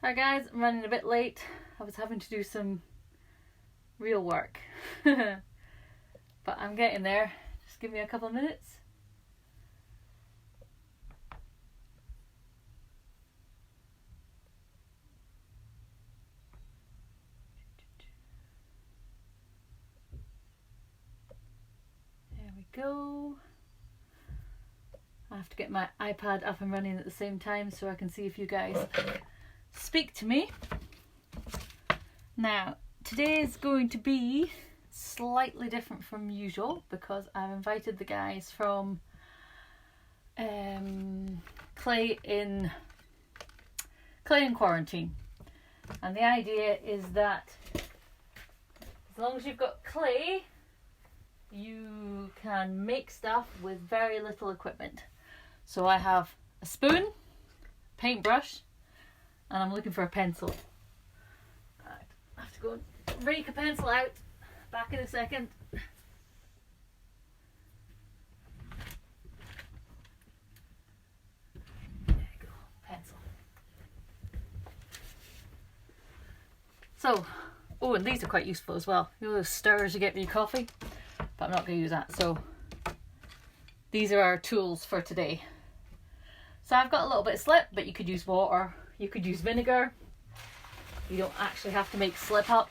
Hi guys, I'm running a bit late. I was having to do some real work. But I'm getting there. Just give me a couple of minutes. There we go. I have to get my iPad up and running at the same time so I can see if you guys speak to me. Now, today is going to be slightly different from usual because I've invited the guys from Clay in Quarantine. And the idea is that as long as you've got clay, you can make stuff with very little equipment. So I have a spoon, paintbrush, and I'm looking for a pencil. Right, I have to go and rake a pencil out. Back in a second. There you go, pencil. So, oh, and these are quite useful as well. You know those stirrers you get with your coffee? But I'm not going to use that. So, these are our tools for today. So I've got a little bit of slip, but you could use water. You could use vinegar. You don't actually have to make slip up,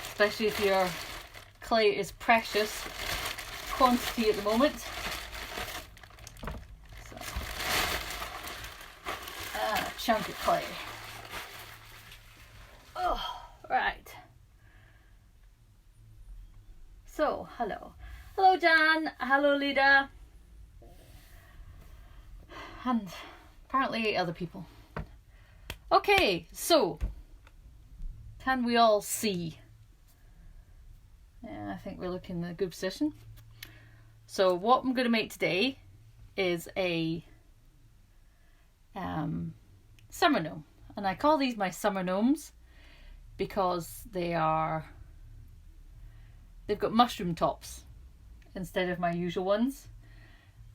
especially if your clay is precious quantity at the moment. So, a chunk of clay. Oh, right. So, hello. Hello, Jan. Hello, Lida. And apparently 8 other people. Okay, so can we all see? Yeah, I think we're looking in a good position. So what I'm going to make today is a summer gnome. And I call these my summer gnomes because they've got mushroom tops instead of my usual ones.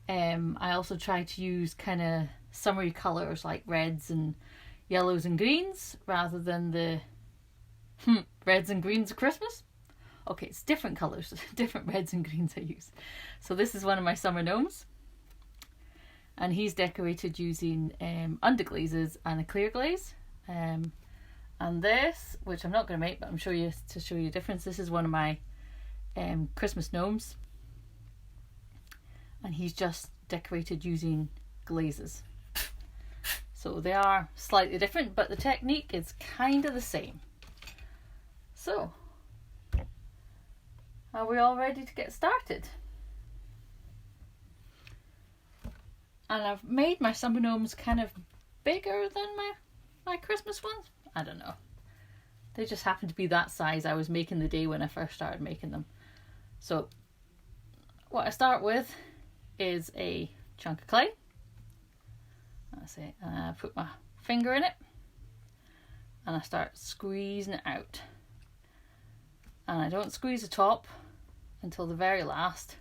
I also try to use kind of summery colours like reds and yellows and greens rather than the reds and greens of Christmas. Okay, it's different colours, different reds and greens I use. So this is one of my summer gnomes. And he's decorated using underglazes and a clear glaze. And this, which I'm not going to make, but I'm to show you a difference. This is one of my Christmas gnomes. And he's just decorated using glazes. So they are slightly different, but the technique is kind of the same. So, are we all ready to get started? And I've made my summer gnomes kind of bigger than my Christmas ones. I don't know. They just happen to be that size I was making the day when I first started making them. So, what I start with is a chunk of clay. I put my finger in it and I start squeezing it out. And I don't squeeze the top until the very last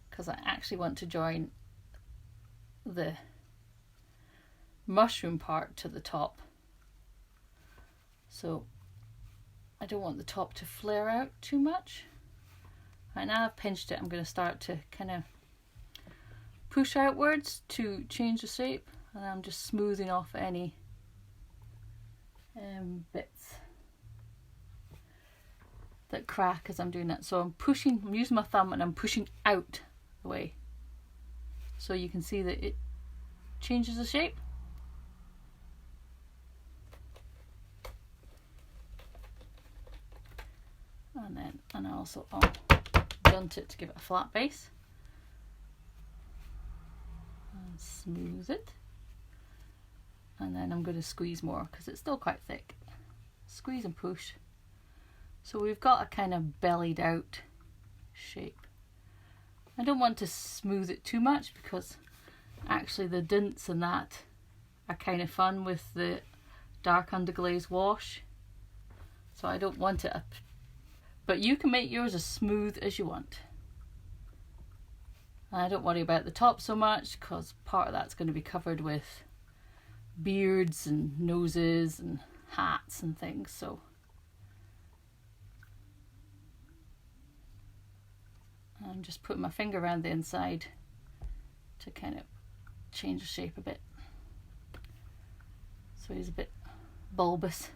because I actually want to join the mushroom part to the top. So I don't want the top to flare out too much. Right, now I've pinched it, I'm going to start to kind of push outwards to change the shape, and I'm just smoothing off any bits that crack as I'm doing that. So I'm using my thumb and I'm pushing out the way so you can see that it changes the shape. And also I'll blunt it to give it a flat base. And smooth it. And then I'm going to squeeze more because it's still quite thick. Squeeze and push. So we've got a kind of bellied out shape. I don't want to smooth it too much because actually the dints and that are kind of fun with the dark underglaze wash. So I don't want it up. But you can make yours as smooth as you want. I don't worry about the top so much because part of that's going to be covered with beards and noses and hats and things. So I'm just putting my finger around the inside to kind of change the shape a bit. So he's a bit bulbous.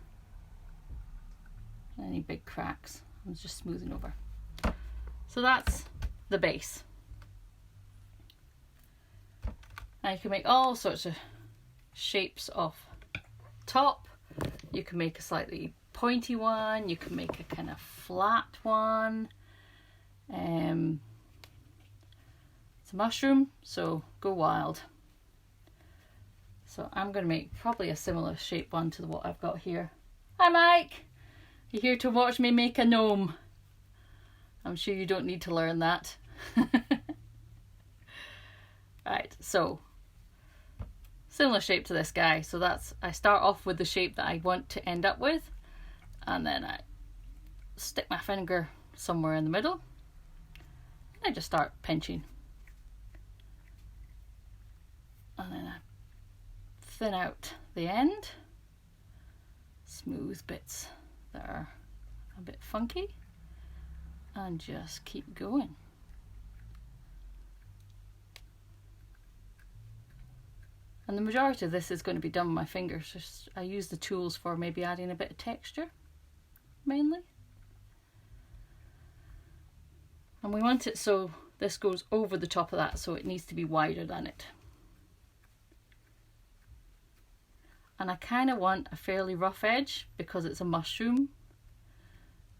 Any big cracks, I'm just smoothing over. So that's the base. Now you can make all sorts of shapes of top. You can make a slightly pointy one, you can make a kind of flat one. It's a mushroom, so go wild. So I'm going to make probably a similar shape one to what I've got here. Hi Mike! You're here to watch me make a gnome. I'm sure you don't need to learn that. Right, so similar shape to this guy. So that's, I start off with the shape that I want to end up with, and then I stick my finger somewhere in the middle. I just start pinching. And then I thin out the end. Smooth bits that are a bit funky. And just keep going. And the majority of this is going to be done with my fingers. Just, I use the tools for maybe adding a bit of texture, mainly. And we want it so this goes over the top of that, so it needs to be wider than it. And I kind of want a fairly rough edge because it's a mushroom.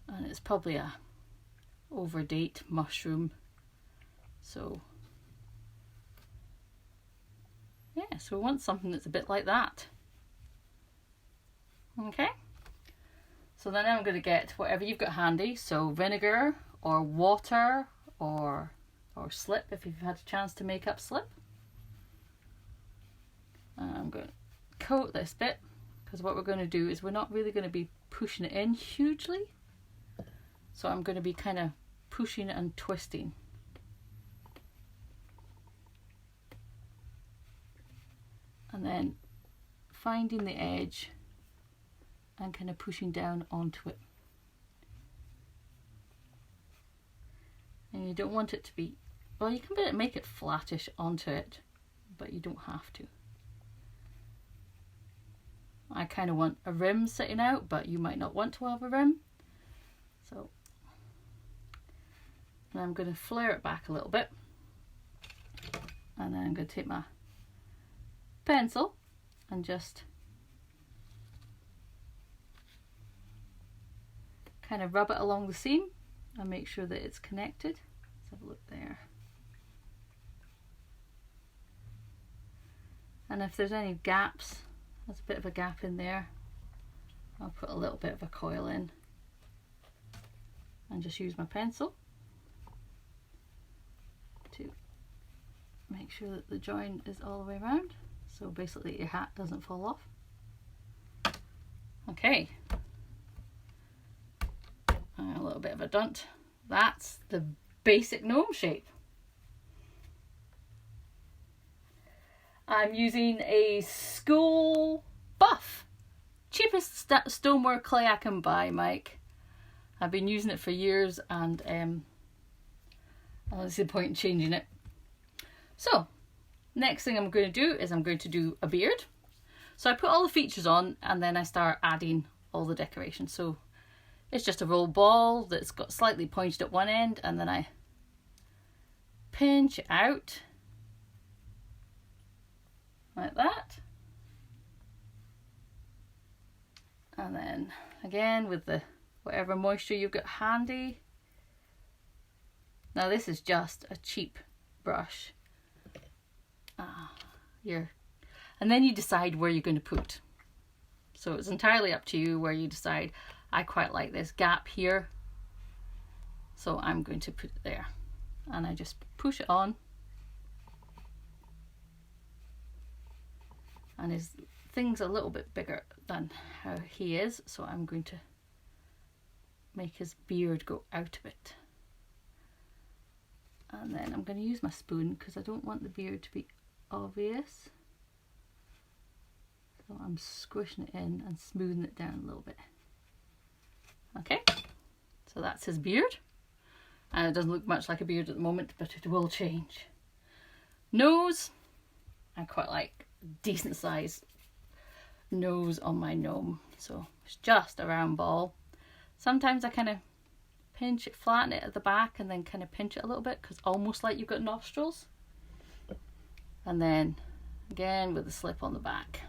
And it's probably a overdate mushroom. So yeah, so we want something that's a bit like that. Okay. So then I'm going to get whatever you've got handy. So vinegar or water or slip if you've had a chance to make up slip. And I'm going to coat this bit because what we're going to do is we're not really going to be pushing it in hugely. So I'm going to be kind of pushing and twisting. And then finding the edge and kind of pushing down onto it. And you don't want it to be, well, you can make it flattish onto it, but you don't have to. I kind of want a rim sitting out, but you might not want to have a rim. So, and I'm going to flare it back a little bit. And then I'm going to take my pencil and just kind of rub it along the seam and make sure that it's connected. Let's have a look there. And if there's any gaps, there's a bit of a gap in there, I'll put a little bit of a coil in and just use my pencil to make sure that the join is all the way around, so basically your hat doesn't fall off. Okay, and a little bit of a dunt. That's the basic gnome shape. I'm using a school buff. Cheapest stoneware clay I can buy, Mike. I've been using it for years and I don't see the point in changing it. So, next thing I'm going to do is I'm going to do a beard. So I put all the features on and then I start adding all the decorations. So it's just a roll ball that's got slightly pointed at one end, and then I pinch out like that. And then again with the whatever moisture you've got handy. Now this is just a cheap brush. And then you decide where you're going to put. So it's entirely up to you where you decide. I quite like this gap here, so I'm going to put it there. And I just push it on. And his thing's a little bit bigger than how he is, so I'm going to make his beard go out a bit. And then I'm going to use my spoon because I don't want the beard to be obvious. So I'm squishing it in and smoothing it down a little bit. Okay, so that's his beard. And it doesn't look much like a beard at the moment, but it will change. Nose. I quite like decent size nose on my gnome. So it's just a round ball. Sometimes I kind of pinch it, flatten it at the back, and then kind of pinch it a little bit, because almost like you've got nostrils. And then again with the slip on the back.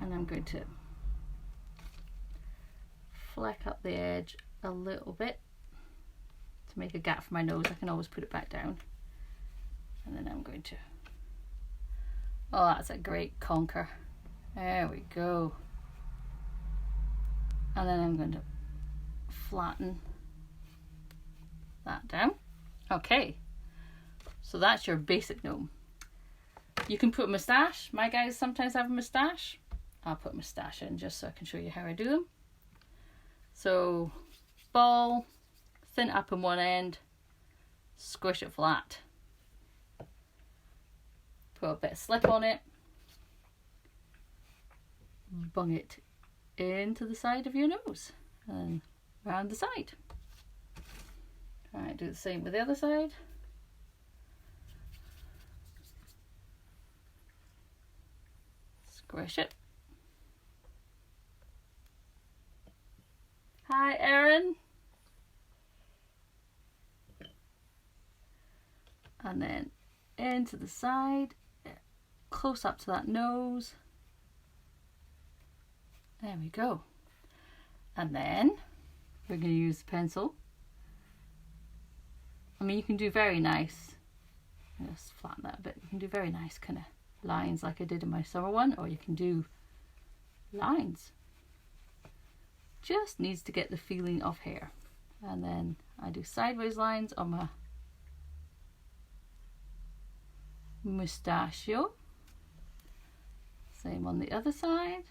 And I'm going to fleck up the edge a little bit to make a gap for my nose. I can always put it back down. And then I'm going to, oh, that's a great conker. There we go. And then I'm going to flatten that down. Okay, so that's your basic gnome. You can put a moustache. My guys sometimes have a moustache. I'll put a moustache in just so I can show you how I do them. So ball, thin up in one end, squish it flat. Put a bit of slip on it. Bung it into the side of your nose and round the side. Alright, do the same with the other side. Squish it. Hi, Erin. And then into the side, close up to that nose. There we go. And then we're going to use the pencil. I mean, you can do very nice, just flatten that a bit, you can do very nice kind of lines like I did in my summer one, or you can do lines. Just needs to get the feeling of hair. And then I do sideways lines on my mustachio. Same on the other side.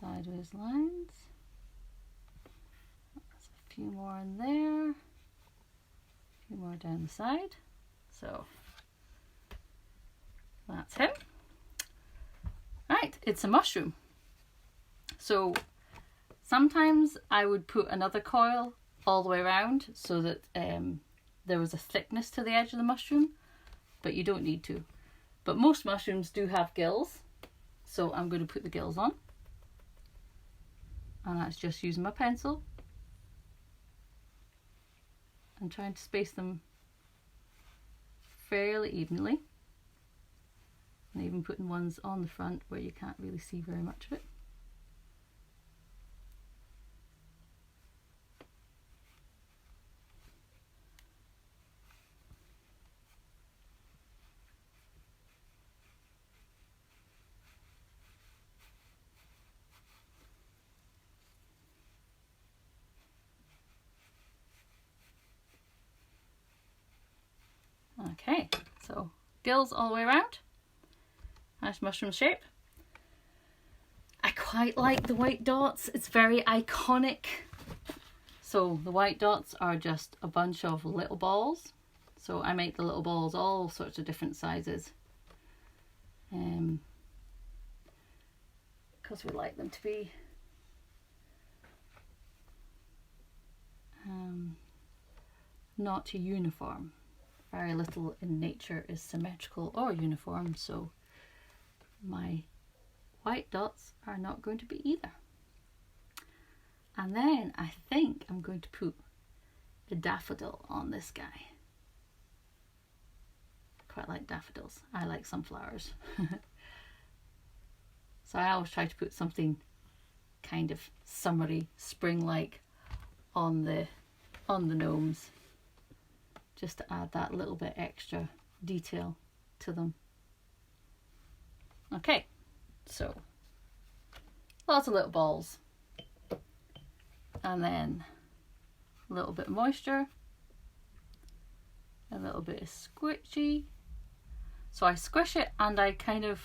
Sideways lines. There's a few more in there. A few more down the side. So that's him. Right, it's a mushroom. So sometimes I would put another coil all the way around so that there was a thickness to the edge of the mushroom, but you don't need to. But most mushrooms do have gills, so I'm going to put the gills on. And that's just using my pencil and trying to space them fairly evenly, and even putting ones on the front where you can't really see very much of it. Okay, so gills all the way around. Nice mushroom shape. I quite like the white dots. It's very iconic. So the white dots are just a bunch of little balls. So I make the little balls all sorts of different sizes. Because we like them to be not uniform. Very little in nature is symmetrical or uniform, so my white dots are not going to be either. And then I think I'm going to put a daffodil on this guy. Quite like daffodils. I like sunflowers. So I always try to put something kind of summery, spring-like on the gnomes, just to add that little bit extra detail to them. Okay, so lots of little balls, and then a little bit of moisture, a little bit of squishy. So I squish it and I kind of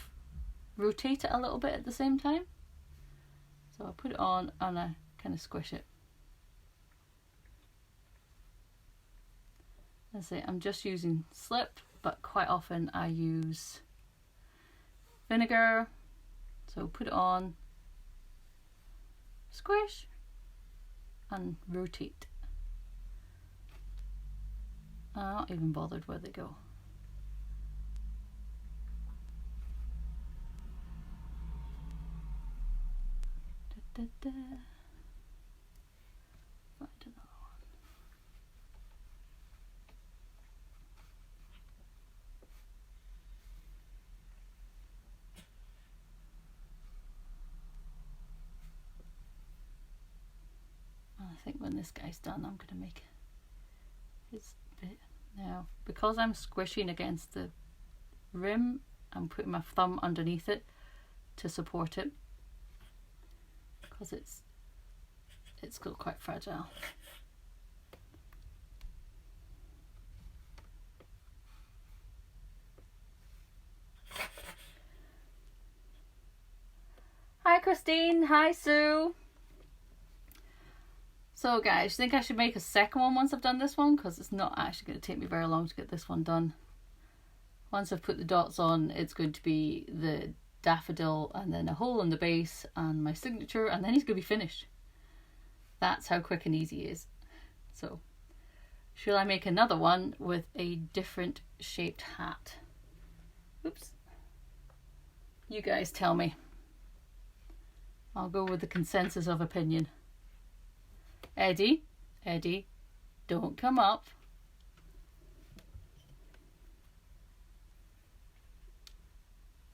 rotate it a little bit at the same time. So I put it on and I kind of squish it. As I say, I'm just using slip, but quite often I use vinegar. So put it on, squish, and rotate. I'm not even bothered where they go. Da, da, da. Find another one. I think when this guy's done, I'm going to make his bit. Now, because I'm squishing against the rim, I'm putting my thumb underneath it to support it, because it's still quite fragile. Hi Christine, hi Sue. So guys, I think I should make a second one once I've done this one, because it's not actually going to take me very long to get this one done. Once I've put the dots on, it's going to be the daffodil and then a hole in the base and my signature, and then he's going to be finished. That's how quick and easy he is. So, shall I make another one with a different shaped hat? Oops. You guys tell me. I'll go with the consensus of opinion. Eddie, don't come up.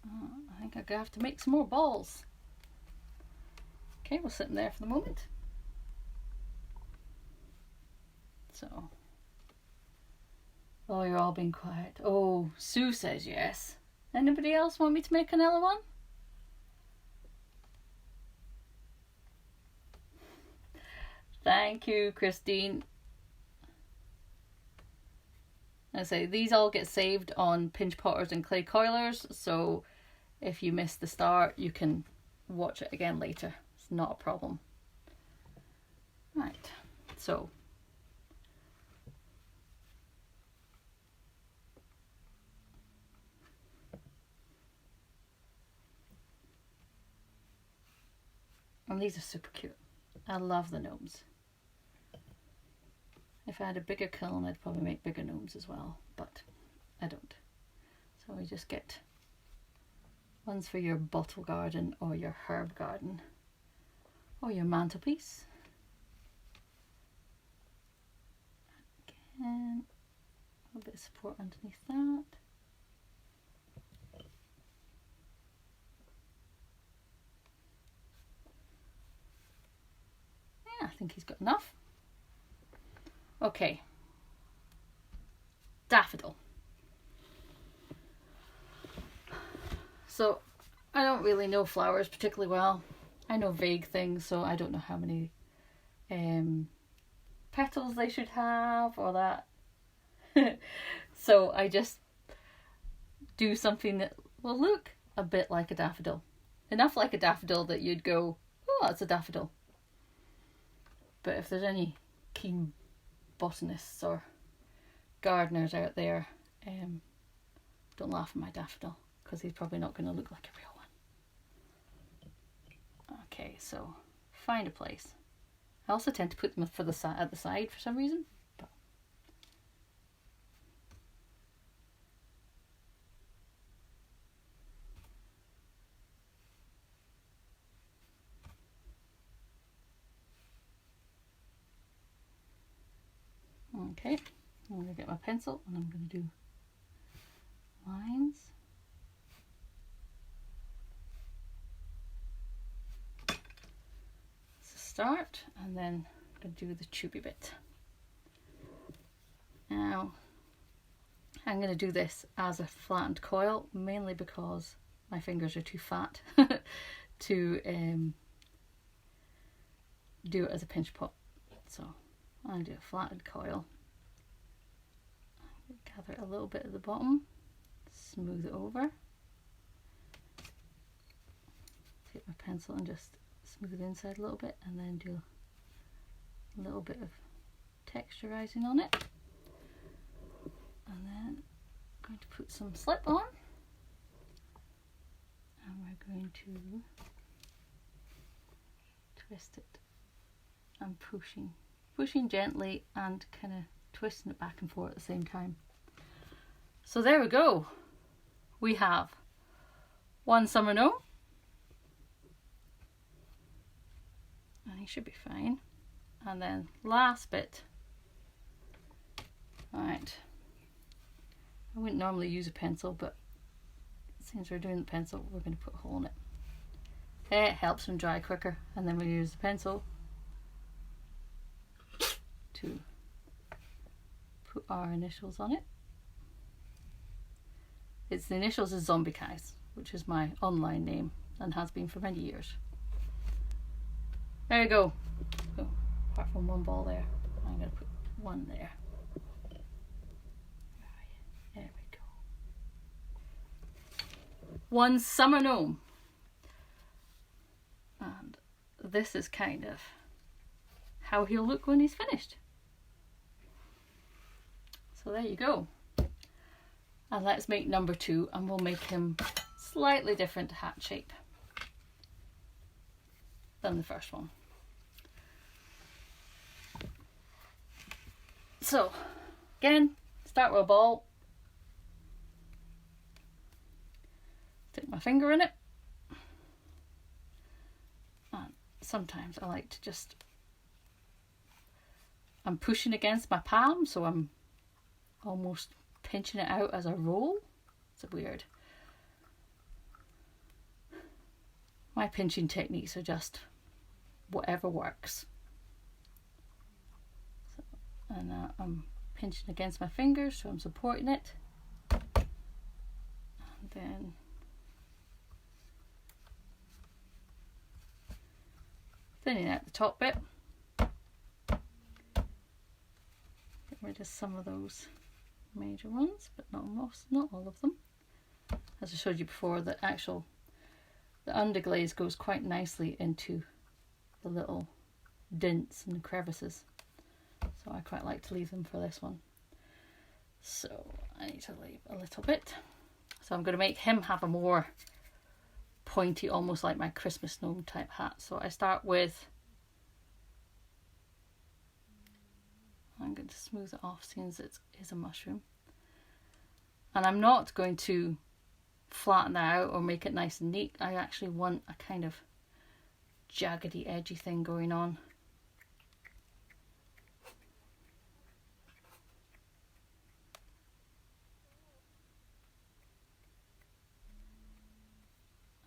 I think I'm going to have to make some more balls. Okay, we'll sit in there for the moment. So, oh, you're all being quiet. Oh, Sue says yes. Anybody else want me to make another one? Thank you, Christine. I say these all get saved on Pinch Potters and Clay Coilers, so if you missed the start, you can watch it again later. It's not a problem. Right, so and these are super cute. I love the gnomes. If I had a bigger kiln, I'd probably make bigger gnomes as well, but I don't. So we just get ones for your bottle garden or your herb garden or your mantelpiece. Again, a bit of support underneath that. Yeah, I think he's got enough. Okay, daffodil. So I don't really know flowers particularly well. I know vague things, so I don't know how many petals they should have or that. So I just do something that will look a bit like a daffodil. Enough like a daffodil that you'd go, oh, that's a daffodil. But if there's any keen botanists or gardeners out there, don't laugh at my daffodil, because he's probably not going to look like a real one. Okay, so find a place. I also tend to put them at the side for some reason. But okay, I'm going to get my pencil and I'm going to do lines. Start, and then I'm going to do the tubey bit. Now I'm going to do this as a flattened coil, mainly because my fingers are too fat to do it as a pinch pot. So I'm going to do a flattened coil. Gather a little bit at the bottom, smooth it over, take my pencil and just smooth the inside a little bit, and then do a little bit of texturizing on it, and then I'm going to put some slip on, going to twist it and pushing gently and kind of twisting it back and forth at the same time. So there we go. We have one summer gnome, and he should be fine. And then last bit. Alright, I wouldn't normally use a pencil, but since we're doing the pencil, we're going to put a hole in it. It helps him dry quicker, and then we use the pencil to put our initials on it. It's the initials of Zombie Guys, which is my online name and has been for many years. There you go. Oh, apart from one ball there, I'm going to put one there. There we go. One summer gnome. And this is kind of how he'll look when he's finished. So there you go. And let's make number 2, and we'll make him slightly different hat shape than the first one. So again, start with a ball, stick my finger in it, and sometimes I like to I'm pushing against my palm, so I'm almost pinching it out as a roll. It's weird. My pinching techniques are just whatever works. So, and I'm pinching against my fingers, so I'm supporting it. And then thinning out the top bit. Get rid of some of those major ones, but not all of them. As I showed you before, the underglaze goes quite nicely into the little dents and crevices, so I quite like to leave them for this one. So I need to leave a little bit. So I'm going to make him have a more pointy, almost like my Christmas gnome type hat. So I start with, I'm going to smooth it off since it is a mushroom. And I'm not going to flatten that out or make it nice and neat. I actually want a kind of jaggedy, edgy thing going on.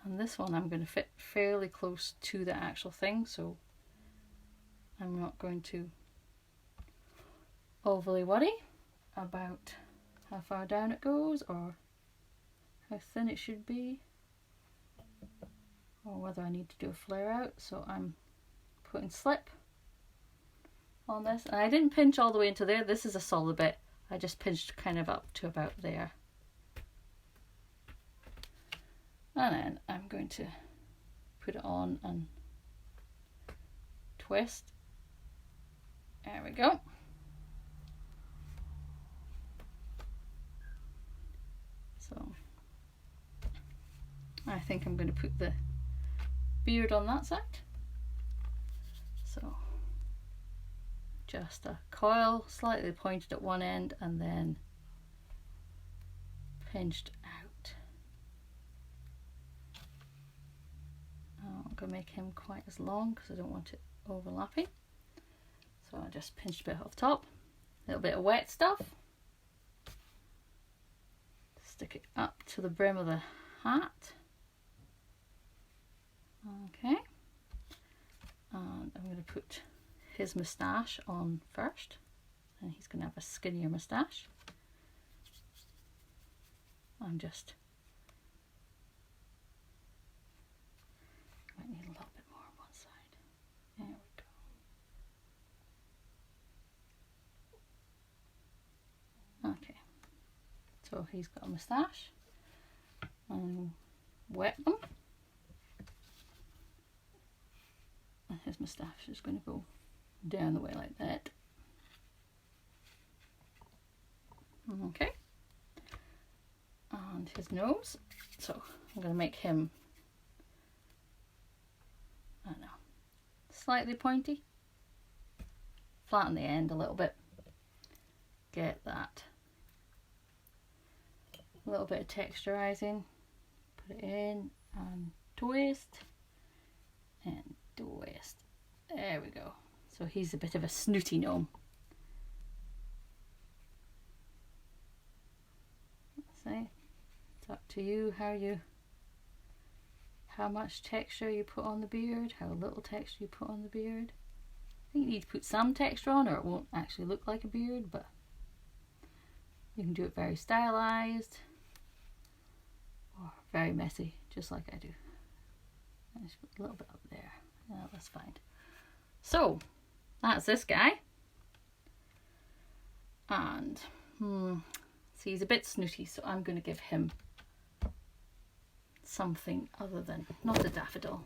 And this one I'm going to fit fairly close to the actual thing, so I'm not going to overly worry about how far down it goes or how thin it should be, or whether I need to do a flare out. So I'm putting slip on this, and I didn't pinch all the way into there. This is a solid bit. I just pinched kind of up to about there. And then I'm going to put it on and twist. There we go. So I think I'm going to put the beard on that side. So just a coil, slightly pointed at one end and then pinched out. I'm not going to make him quite as long because I don't want it overlapping. So I just pinched a bit off top, a little bit of wet stuff. Stick it up to the brim of the hat. Okay. And I'm going to put his moustache on first, and he's going to have a skinnier moustache. I'm just might need a little bit more on one side. There we go. Okay, so he's got a moustache, and wet them, and his moustache is going to go down the way like that. Okay, and his nose, so I'm going to make him I don't know, slightly pointy. Flatten the end a little bit. Get that. A little bit of texturizing. Put it in and twist and twist. There we go. So he's a bit of a snooty gnome. See, it's up to you how much texture you put on the beard, how little texture you put on the beard. I think you need to put some texture on or it won't actually look like a beard, but you can do it very stylized or very messy, just like I do. And just put a little bit up there. Yeah, that's fine. So that's this guy. And see, he's a bit snooty, so I'm going to give him something other than, not a daffodil.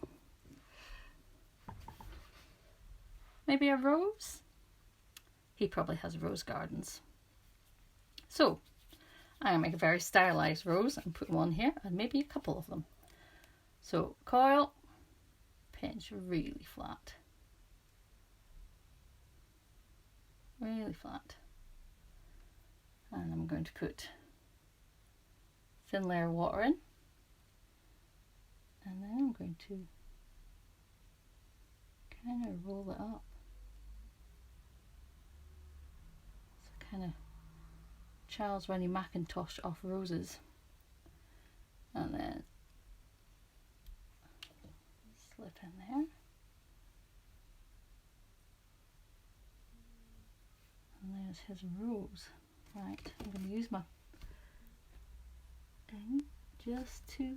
Maybe a rose? He probably has rose gardens. So I'm going to make a very stylized rose and put them on here, and maybe a couple of them. So coil, pinch really flat. Really flat. And I'm going to put thin layer of water in. And then I'm going to kind of roll it up. It's a kind of Charles Rennie Mackintosh off roses. And then slip in there. And there's his rose. Right, I'm going to use my thing just to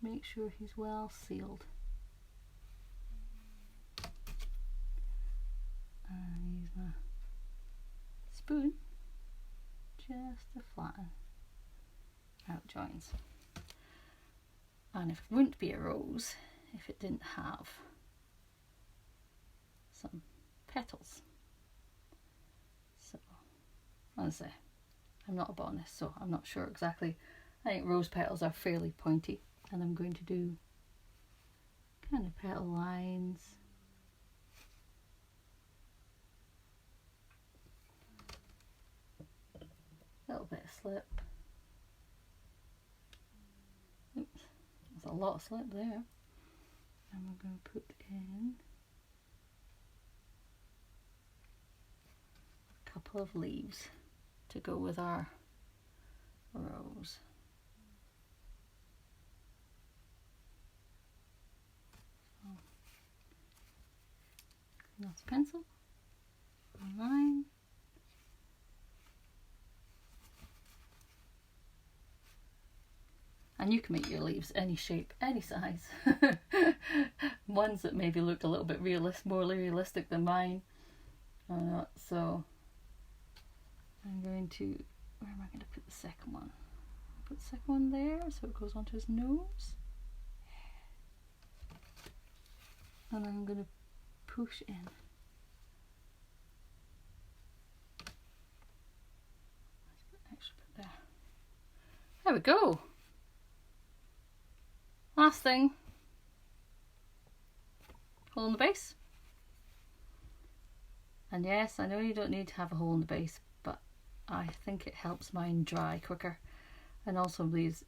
make sure he's well sealed. And use my spoon just to flatten out joins. And it wouldn't be a rose if it didn't have some petals. So, as I say, I'm not a botanist, so I'm not sure exactly. I think rose petals are fairly pointy, and I'm going to do kind of petal lines. A little bit of slip. Oops, there's a lot of slip there. And we're going to put in a couple of leaves to go with our rose. Nice pencil, a line. And you can make your leaves any shape, any size. Ones that maybe look a little bit more realistic than mine. So I'm going to, where am I going to put the second one? Put the second one there so it goes onto his nose. And I'm going to push in. Extra bit there. There we go. Last thing. Hole in the base. And yes, I know you don't need to have a hole in the base, but I think it helps mine dry quicker. And also leaves,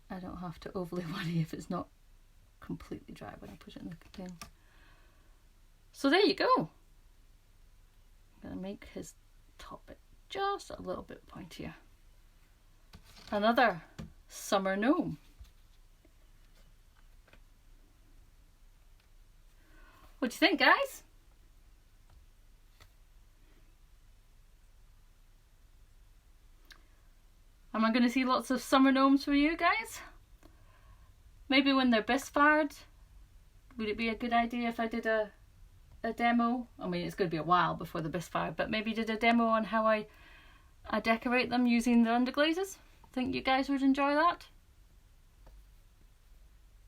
I don't have to overly worry if it's not completely dry when I put it in the container. So there you go. I'm going to make his top bit just a little bit pointier. Another summer gnome. What do you think, guys? Am I going to see lots of summer gnomes for you guys? Maybe when they're bisfired. Would it be a good idea if I did a demo? I mean, it's going to be a while before the bisfired, but maybe did a demo on how I decorate them using the underglazes. Think you guys would enjoy that?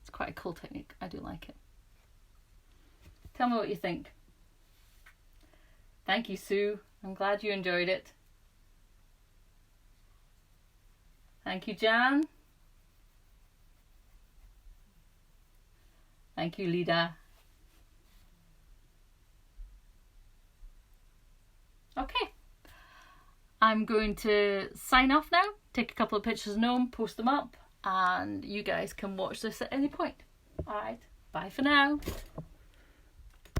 It's quite a cool technique. I do like it. Tell me what you think. Thank you, Sue. I'm glad you enjoyed it. Thank you, Jan. Thank you, Lida. Okay. I'm going to sign off now, take a couple of pictures of Gnome, post them up, and you guys can watch this at any point. Alright, bye for now.